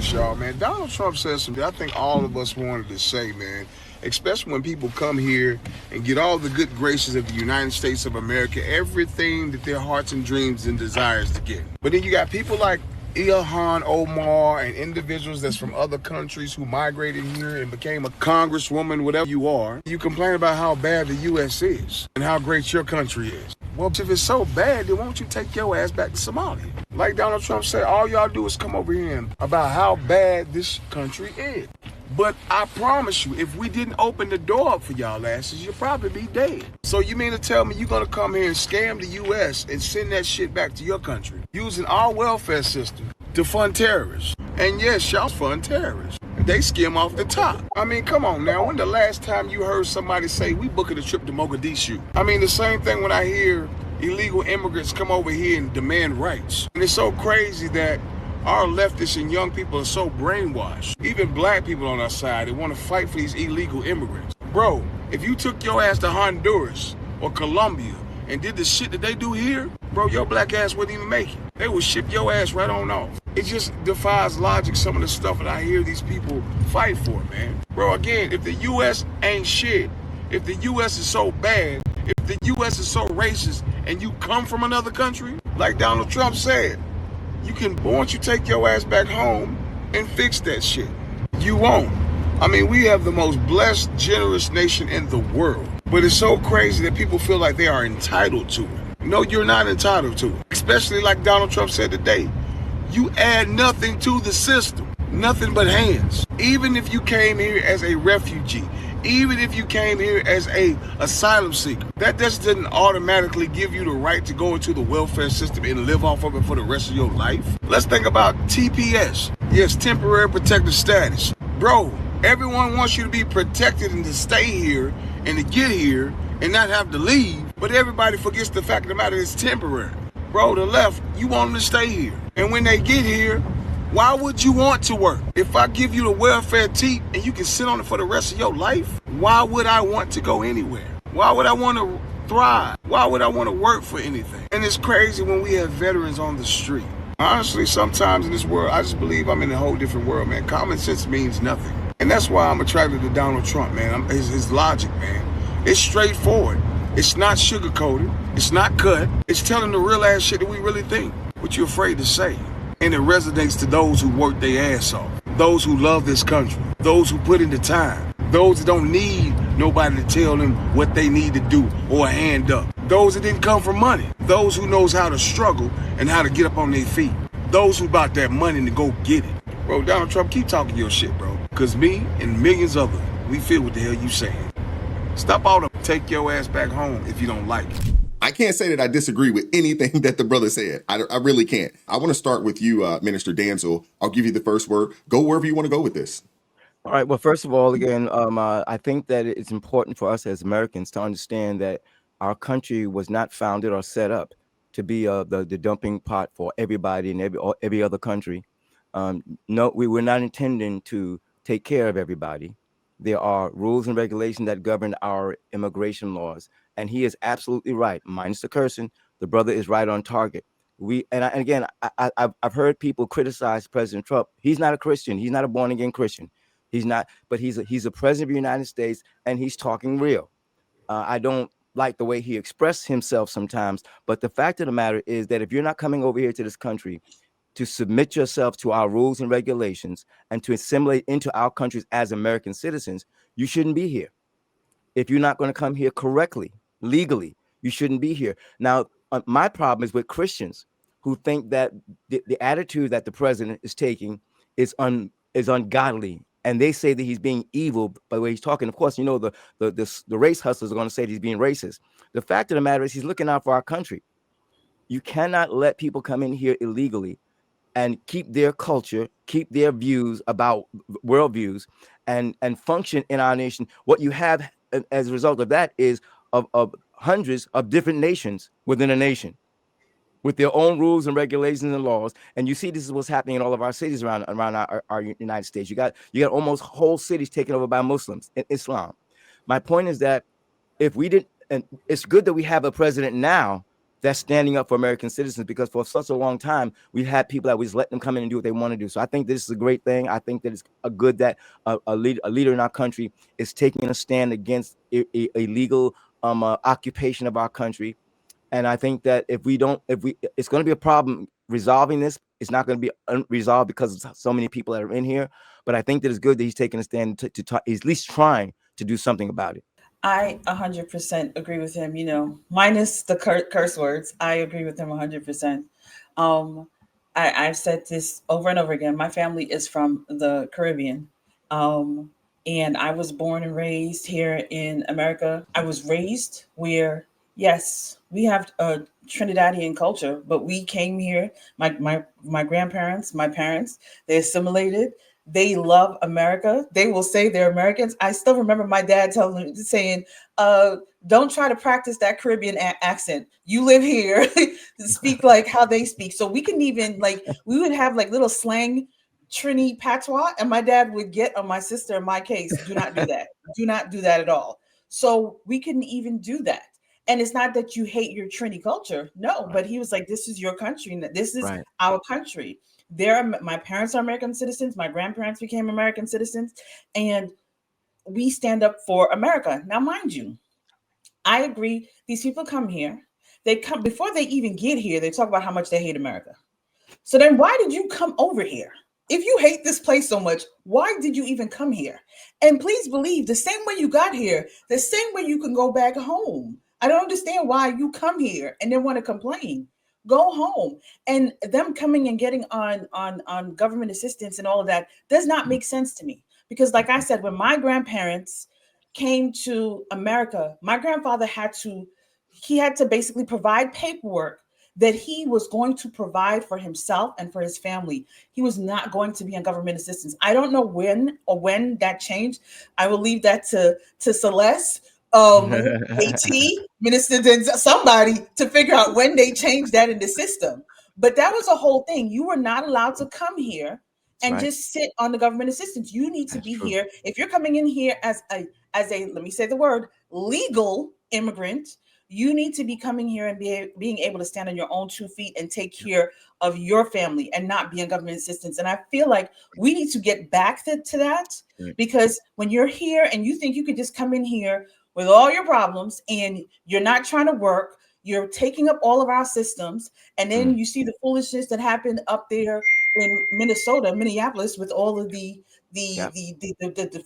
this, y'all, man. Donald Trump said something I think all of us wanted to say, man. Especially when people come here and get all the good graces of the United States of America, everything that their hearts and dreams and desires to get. But then you got people like Ilhan Omar and individuals that's from other countries who migrated here and became a congresswoman, whatever you are. You complain about how bad the U.S. is and how great your country is. Well, if it's so bad, then won't you take your ass back to Somalia? Like Donald Trump said, all y'all do is come over here and about how bad this country is. But I promise you, if we didn't open the door up for y'all asses, you'll probably be dead. So you mean to tell me you're gonna come here and scam the U.S. and send that shit back to your country using our welfare system to fund terrorists? And yes, y'all fund terrorists. They skim off the top. I mean, come on now. When the last time you heard somebody say, we booking a trip to Mogadishu? I mean, the same thing when I hear illegal immigrants come over here and demand rights. And it's so crazy that our leftists and young people are so brainwashed. Even black people on our side, they want to fight for these illegal immigrants. Bro, if you took your ass to Honduras or Colombia and did the shit that they do here, bro, your black ass wouldn't even make it. They would ship your ass right on off. It just defies logic, some of the stuff that I hear these people fight for, man. Bro, again, if the U.S. ain't shit, if the U.S. is so bad, if the U.S. is so racist, and you come from another country, like Donald Trump said, why don't you take your ass back home and fix that shit? You won't. I mean, we have the most blessed, generous nation in the world. But it's so crazy that people feel like they are entitled to it. No, you're not entitled to it. Especially like Donald Trump said today. You add nothing to the system. Nothing but hands. Even if you came here as a refugee, even if you came here as a asylum seeker, that just doesn't automatically give you the right to go into the welfare system and live off of it for the rest of your life. Let's think about TPS. Yes, temporary protected status. Bro, everyone wants you to be protected and to stay here and to get here and not have to leave, but everybody forgets the fact of the matter is temporary. Bro, the left, you want them to stay here. And when they get here, why would you want to work? If I give you the welfare teat and you can sit on it for the rest of your life, why would I want to go anywhere? Why would I want to thrive? Why would I want to work for anything? And it's crazy when we have veterans on the street. Honestly, sometimes in this world, I just believe I'm in a whole different world, man. Common sense means nothing. And that's why I'm attracted to Donald Trump, man. His logic, man. It's straightforward. It's not sugar-coated. It's not cut. It's telling the real ass shit that we really think, what you're afraid to say. And it resonates to those who work their ass off, those who love this country, those who put in the time, those that don't need nobody to tell them what they need to do or a hand up, those that didn't come from money, those who knows how to struggle and how to get up on their feet, those who bought that money to go get it. Bro, Donald Trump, keep talking your shit, bro, because me and millions of others, we feel what the hell you saying. Stop all the take your ass back home if you don't like it. I can't say that I disagree with anything that the brother said. I really can't. I want to start with you, Minister Danzel. I'll give you the first word. Go wherever you want to go with this. All right. Well, first of all, again, I think that it's important for us as Americans to understand that our country was not founded or set up to be the dumping pot for everybody in every other country. No, we were not intending to take care of everybody. There are rules and regulations that govern our immigration laws. And he is absolutely right. Minus the cursing, the brother is right on target. I've heard people criticize President Trump. He's not a Christian. He's not a born again Christian. He's not. But he's a president of the United States, and he's talking real. I don't like the way he expressed himself sometimes. But the fact of the matter is that if you're not coming over here to this country to submit yourself to our rules and regulations and to assimilate into our countries as American citizens, you shouldn't be here. If you're not going to come here correctly, legally, you shouldn't be here. Now, my problem is with Christians who think that the attitude that the president is taking is ungodly, and they say that he's being evil by the way he's talking. Of course, you know the race hustlers are going to say that he's being racist. The fact of the matter is he's looking out for our country. You cannot let people come in here illegally and keep their culture, keep their views about worldviews, and function in our nation. What you have as a result of that is of hundreds of different nations within a nation with their own rules and regulations and laws. And you see this is what's happening in all of our cities around our United States. You got almost whole cities taken over by Muslims in Islam. My point is that if we didn't, and it's good that we have a president now that's standing up for American citizens, because for such a long time we've had people that we just let them come in and do what they want to do. So I think this is a great thing. I think that it's a good that a leader in our country is taking a stand against illegal occupation of our country. And I think that if we, it's going to be a problem resolving this. It's not going to be unresolved because of so many people that are in here. But I think that it's good that he's taking a stand to talk, at least trying to do something about it. I 100% agree with him, you know, minus the curse words. I agree with him 100%. I've said this over and over again. My family is from the Caribbean. And I was born and raised here in America. I was raised where, yes, we have a Trinidadian culture, but we came here. My grandparents, my parents, they assimilated. They love America. They will say they're Americans. I still remember my dad saying, don't try to practice that Caribbean accent. You live here, speak like how they speak. So we can even we would have like little slang Trini patois, and my dad would get on my sister in my case, do not do that. Do not do that at all. So we couldn't even do that. And it's not that you hate your Trini culture. No, but he was like, this is your country. This is our country. My parents are American citizens. My grandparents became American citizens, and we stand up for America. Now, mind you, I agree. These people come here. They come before they even get here. They talk about how much they hate America. So then why did you come over here? If you hate this place so much, why did you even come here? And please believe the same way you got here, the same way you can go back home. I don't understand why you come here and then want to complain. Go home. And them coming and getting on government assistance and all of that does not make sense to me. Because like I said, when my grandparents came to America, my grandfather had to basically provide paperwork that he was going to provide for himself and for his family. He was not going to be on government assistance. I don't know when that changed. I will leave that to Celeste, AT, Minister, somebody to figure out when they changed that in the system. But that was a whole thing. You were not allowed to come here and just sit on the government assistance. You need to be here. If you're coming in here as a, let me say the word, legal immigrant, you need to be coming here and being able to stand on your own 2 feet and take care of your family and not be on government assistance. And I feel like we need to get back to that, because when you're here and you think you could just come in here with all your problems and you're not trying to work, you're taking up all of our systems. And then you see the foolishness that happened up there in Minneapolis, with all of the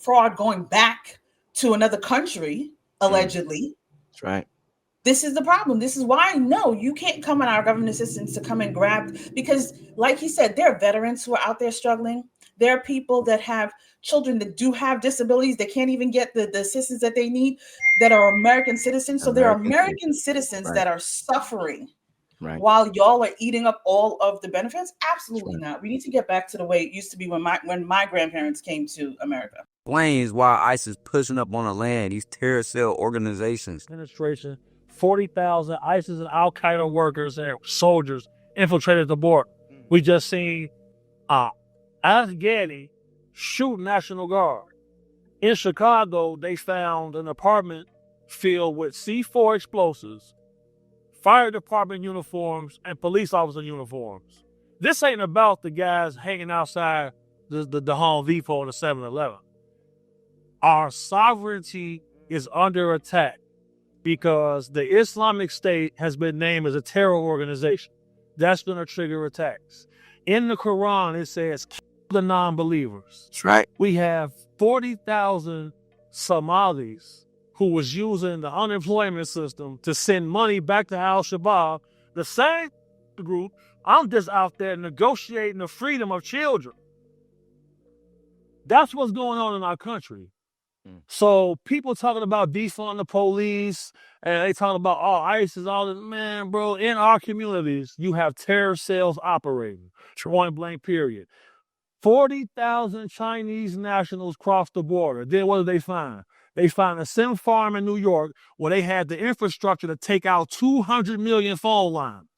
fraud going back to another country, allegedly. That's right. This is the problem. This is why, no, you can't come on our government assistance to come and grab, because like he said, there are veterans who are out there struggling. There are people that have children that do have disabilities. They can't even get the assistance that they need, that are American citizens. So there are American citizens that are suffering while y'all are eating up all of the benefits. Absolutely not. We need to get back to the way it used to be when my grandparents came to America. Explains why ICE is pushing up on the land, these terror cell organizations. Administration, 40,000 ISIS and Al Qaeda workers and soldiers infiltrated the border. We just seen Afghani shoot National Guard. In Chicago, they found an apartment filled with C4 explosives, fire department uniforms, and police officer uniforms. This ain't about the guys hanging outside the Home Depot or the 7-Eleven. Our sovereignty is under attack because the Islamic State has been named as a terror organization. That's going to trigger attacks. In the Quran, it says, kill the non-believers. That's right. We have 40,000 Somalis who was using the unemployment system to send money back to Al-Shabaab. The same group, I'm just out there negotiating the freedom of children. That's what's going on in our country. So people talking about defund the police, and they talking about, ISIS, all this. Man, bro, in our communities, you have terror cells operating. Point blank, period. 40,000 Chinese nationals crossed the border. Then what did they find? They found a sim farm in New York where they had the infrastructure to take out 200 million phone lines.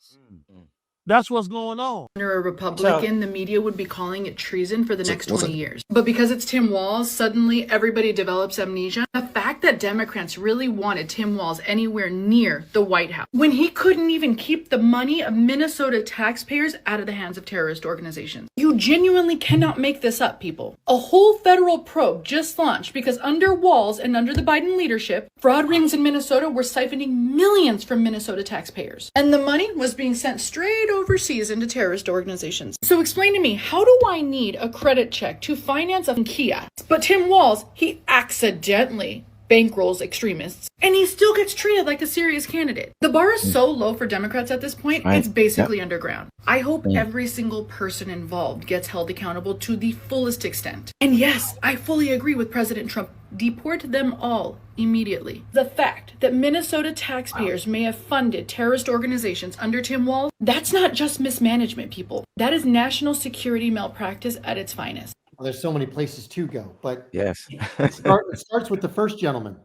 That's what's going on. Under a Republican, the media would be calling it treason for the next 20 years. But because it's Tim Walz, suddenly everybody develops amnesia. The fact that that Democrats really wanted Tim Walz anywhere near the White House when he couldn't even keep the money of Minnesota taxpayers out of the hands of terrorist organizations. You genuinely cannot make this up, people. A whole federal probe just launched because under Walz and under the Biden leadership, fraud rings in Minnesota were siphoning millions from Minnesota taxpayers. And the money was being sent straight overseas into terrorist organizations. So explain to me, how do I need a credit check to finance a Kia? But Tim Walz, he accidentally bankrolls extremists, and he still gets treated like a serious candidate. The bar is so low for Democrats at this point, it's basically underground. I hope every single person involved gets held accountable to the fullest extent. And yes, I fully agree with President Trump. Deport them all immediately. The fact that Minnesota taxpayers may have funded terrorist organizations under Tim Walz, that's not just mismanagement, people. That is national security malpractice at its finest. Well, there's so many places to go, but Yes. it starts with the first gentleman.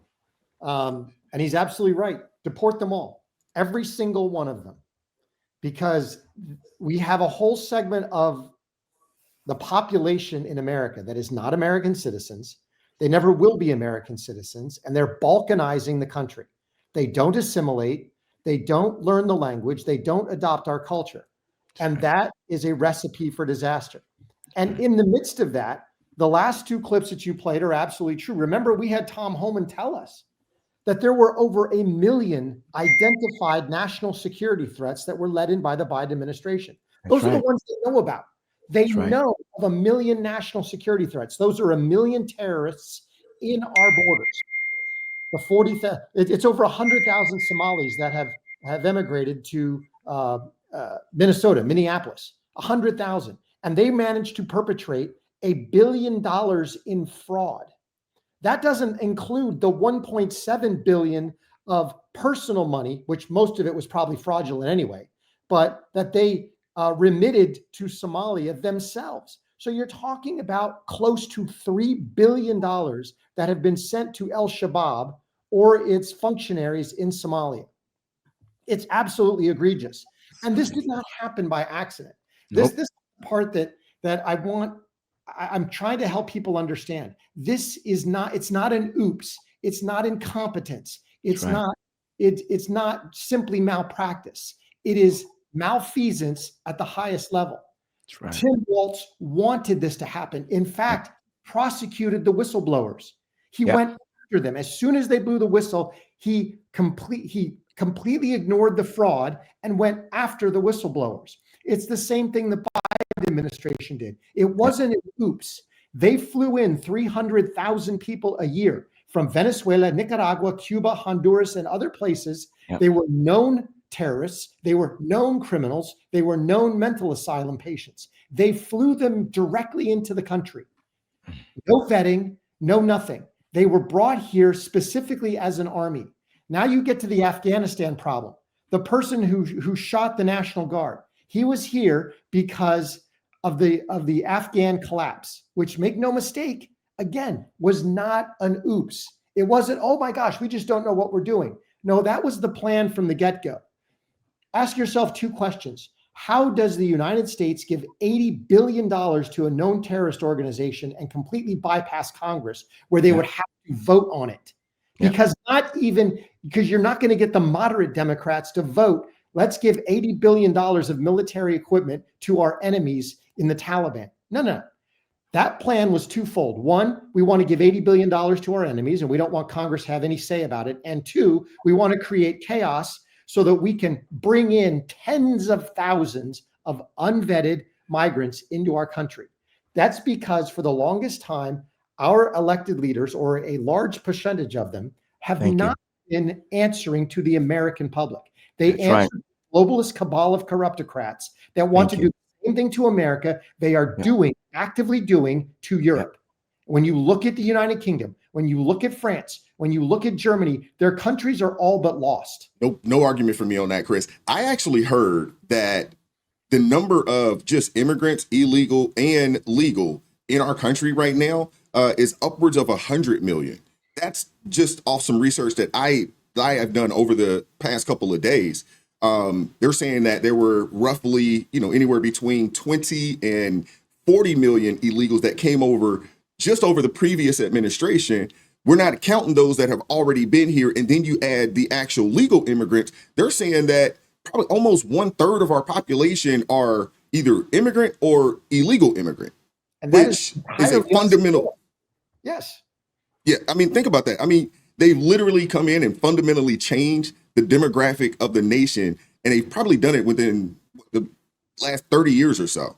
And he's absolutely right. Deport them all, every single one of them, because we have a whole segment of the population in America that is not American citizens. They never will be American citizens, and they're balkanizing the country. They don't assimilate. They don't learn the language. They don't adopt our culture. And that is a recipe for disaster. And in the midst of that, the last two clips that you played are absolutely true. Remember, we had Tom Homan tell us that there were over 1 million identified national security threats that were led in by the Biden administration. Those are the ones they know about. They know of 1 million national security threats. Those are 1 million terrorists in our borders. It's over 100,000 Somalis that have emigrated to Minnesota, Minneapolis, 100,000. And they managed to perpetrate $1 billion in fraud. That doesn't include the 1.7 billion of personal money, which most of it was probably fraudulent anyway, but that they remitted to Somalia themselves. So you're talking about close to $3 billion that have been sent to Al-Shabaab or its functionaries in Somalia. It's absolutely egregious. And this did not happen by accident. This part that I'm trying to help people understand. This is not, it's not an oops. It's not incompetence. It's it's not simply malpractice. It is malfeasance at the highest level. Tim Walz wanted this to happen. In fact, prosecuted the whistleblowers. He went after them. As soon as they blew the whistle, he completely ignored the fraud and went after the whistleblowers. It's the same thing the Biden administration did. It wasn't an oops. They flew in 300,000 people a year from Venezuela, Nicaragua, Cuba, Honduras, and other places. They were known terrorists. They were known criminals. They were known mental asylum patients. They flew them directly into the country. No vetting, no nothing. They were brought here specifically as an army. Now you get to the Afghanistan problem. The person who shot the National Guard, he was here because of the Afghan collapse, which, make no mistake, again, was not an oops. It wasn't, oh my gosh, we just don't know what we're doing. No, that was the plan from the get-go. Ask yourself two questions. How does the United States give $80 billion to a known terrorist organization and completely bypass Congress where they would have to vote on it? Because you're not going to get the moderate Democrats to vote. Let's give $80 billion of military equipment to our enemies in the Taliban. No. That plan was twofold. One, we want to give $80 billion to our enemies, and we don't want Congress to have any say about it. And two, we want to create chaos so that we can bring in tens of thousands of unvetted migrants into our country. That's because for the longest time, our elected leaders, or a large percentage of them, have not been answering to the American public. They answer the globalist cabal of corruptocrats that want to do the same thing to America they are actively doing to Europe. When you look at the United Kingdom, when you look at France, when you look at Germany, their countries are all but lost. No argument for me on that, Chris. I actually heard that the number of just immigrants, illegal and legal, in our country right now is upwards of 100 million. That's just off some research that I have done over the past couple of days. They're saying that there were roughly, anywhere between 20 and 40 million illegals that came over just over the previous administration. We're not counting those that have already been here. And then you add the actual legal immigrants. They're saying that probably almost 1/3 of our population are either immigrant or illegal immigrant, And that which is a highly fundamental. Yes. Yeah, I mean, think about that. I mean, they've literally come in and fundamentally changed the demographic of the nation, and they've probably done it within the last 30 years or so,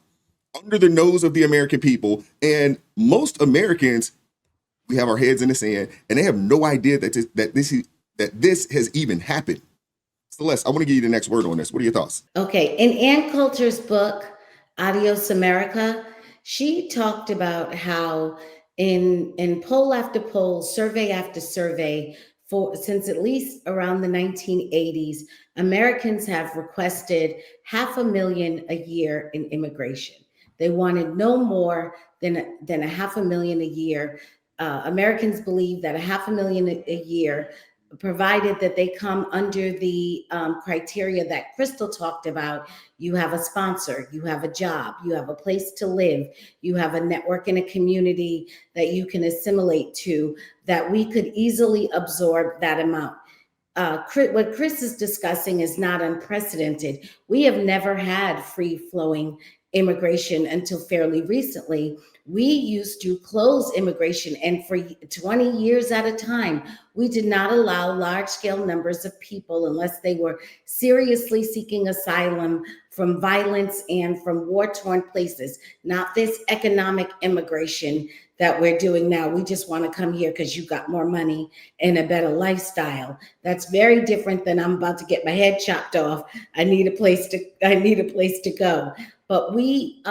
under the nose of the American people. And most Americans, we have our heads in the sand, and they have no idea that this has even happened. Celeste, I want to give you the next word on this. What are your thoughts? Okay, in Ann Coulter's book, Adios America, she talked about how in poll after poll, survey after survey, since at least around the 1980s, Americans have requested 500,000 a year in immigration. They wanted no more than a 500,000 a year. Americans believe that 500,000 a year, provided that they come under the criteria that Crystal talked about. You have a sponsor, you have a job, you have a place to live, you have a network in a community that you can assimilate to, that we could easily absorb that amount. What Chris is discussing is not unprecedented. We have never had free-flowing immigration until fairly recently. We used to close immigration, and for 20 years at a time, we did not allow large-scale numbers of people unless they were seriously seeking asylum from violence and from war-torn places, not this economic immigration that we're doing now. We just want to come here because you got more money and a better lifestyle. That's very different than I'm about to get my head chopped off. I need a place to go. But we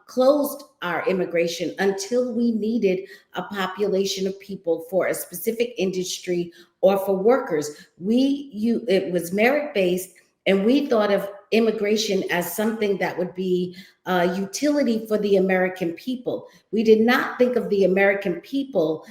closed our immigration until we needed a population of people for a specific industry or for workers. It was merit-based, and we thought of immigration as something that would be a utility for the American people. We did not think of the American people,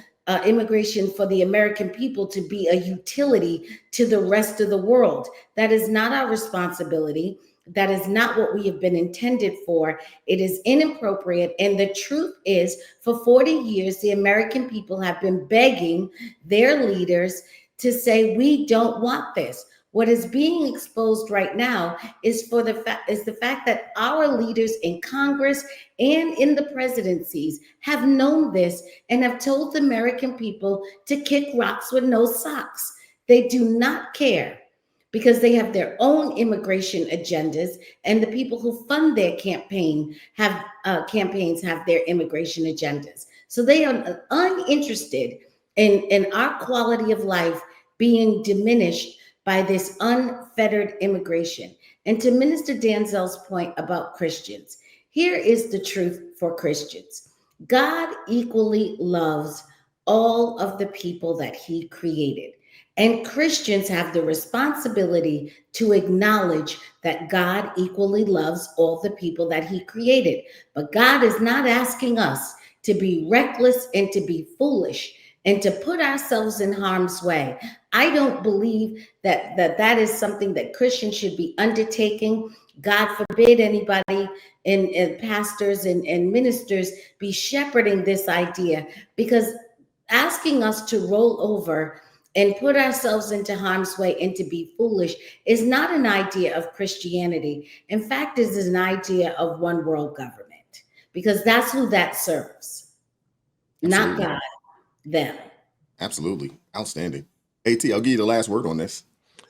immigration for the American people, to be a utility to the rest of the world. That is not our responsibility. That is not what we have been intended for. It is inappropriate. And the truth is, for 40 years, the American people have been begging their leaders to say, we don't want this. What is being exposed right now is the fact that our leaders in Congress and in the presidencies have known this and have told the American people to kick rocks with no socks. They do not care, because they have their own immigration agendas, and the people who fund their campaigns have their immigration agendas. So they are uninterested in our quality of life being diminished by this unfettered immigration. And to Minister Danzel's point about Christians, here is the truth for Christians. God equally loves all of the people that he created. And Christians have the responsibility to acknowledge that God equally loves all the people that he created. But God is not asking us to be reckless and to be foolish and to put ourselves in harm's way. I don't believe that is something that Christians should be undertaking. God forbid anybody and pastors and ministers be shepherding this idea, because asking us to roll over and put ourselves into harm's way and to be foolish is not an idea of Christianity. In fact, it is an idea of one world government, because that's who that serves. Absolutely. Not God, them. Absolutely. Outstanding. AT, I'll give you the last word on this.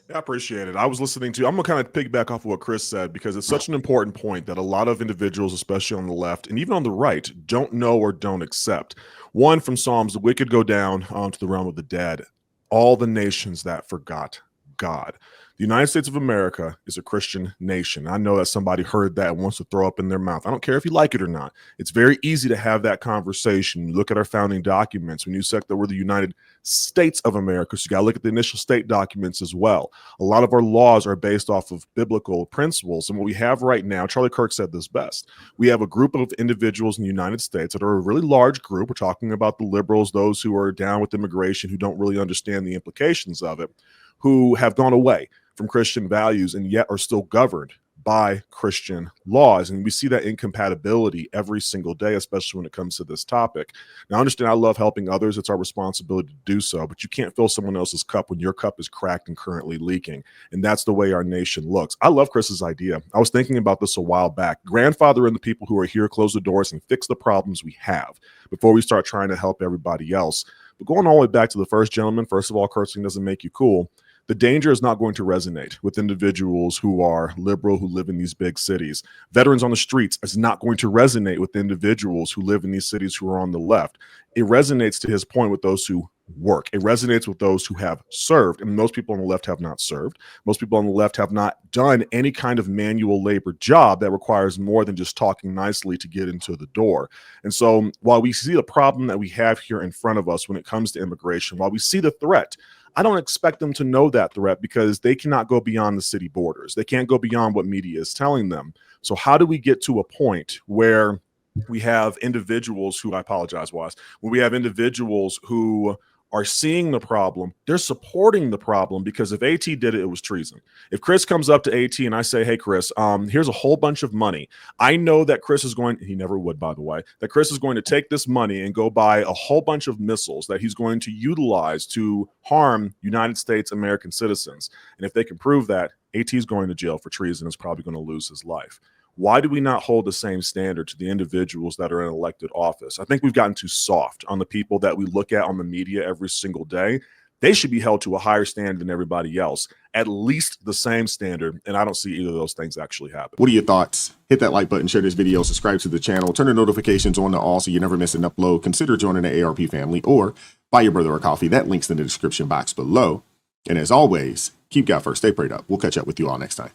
Yeah, I appreciate it. I was listening to, I'm going to kind of piggyback off of what Chris said, because it's such an important point that a lot of individuals, especially on the left and even on the right, don't know or don't accept. One, from Psalms, the wicked go down onto the realm of the dead. All the nations that forgot God. The United States of America is a Christian nation. I know that somebody heard that and wants to throw up in their mouth. I don't care if you like it or not. It's very easy to have that conversation. You look at our founding documents. When you said that we're the United States of America, so you got to look at the initial state documents as well. A lot of our laws are based off of biblical principles. And what we have right now, Charlie Kirk said this best. We have a group of individuals in the United States that are a really large group. We're talking about the liberals, those who are down with immigration, who don't really understand the implications of it, who have gone away from Christian values and yet are still governed by Christian laws. And we see that incompatibility every single day, especially when it comes to this topic. Now, I understand I love helping others. It's our responsibility to do so, but you can't fill someone else's cup when your cup is cracked and currently leaking. And that's the way our nation looks. I love Chris's idea. I was thinking about this a while back. Grandfather in the people who are here, close the doors and fix the problems we have before we start trying to help everybody else. But going all the way back to the first gentleman, first of all, cursing doesn't make you cool. The danger is not going to resonate with individuals who are liberal, who live in these big cities. Veterans on the streets is not going to resonate with individuals who live in these cities who are on the left. It resonates, to his point, with those who work. It resonates with those who have served, and most people on the left have not served. Most people on the left have not done any kind of manual labor job that requires more than just talking nicely to get into the door. And so while we see the problem that we have here in front of us when it comes to immigration, while we see the threat, I don't expect them to know that threat because they cannot go beyond the city borders. They can't go beyond what media is telling them. So how do we get to a point where we have individuals who, I apologize, Wise, when we have individuals who are seeing the problem, they're supporting the problem, because if AT did it, it was treason. If Chris comes up to AT and I say, hey, Chris, here's a whole bunch of money. I know that Chris is going, he never would, by the way, that Chris is going to take this money and go buy a whole bunch of missiles that he's going to utilize to harm United States American citizens. And if they can prove that, AT is going to jail for treason, is probably going to lose his life. Why do we not hold the same standard to the individuals that are in elected office? I think we've gotten too soft on the people that we look at on the media every single day. They should be held to a higher standard than everybody else, at least the same standard. And I don't see either of those things actually happen. What are your thoughts? Hit that like button, share this video, subscribe to the channel, turn the notifications on to all so you never miss an upload. Consider joining the ARP family or buy your brother a coffee. That link's in the description box below. And as always, keep God first, stay prayed up. We'll catch up with you all next time.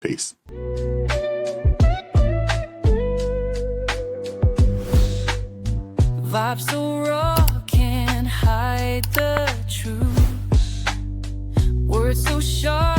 Peace. Vibes so raw, can't hide the truth. Words so sharp.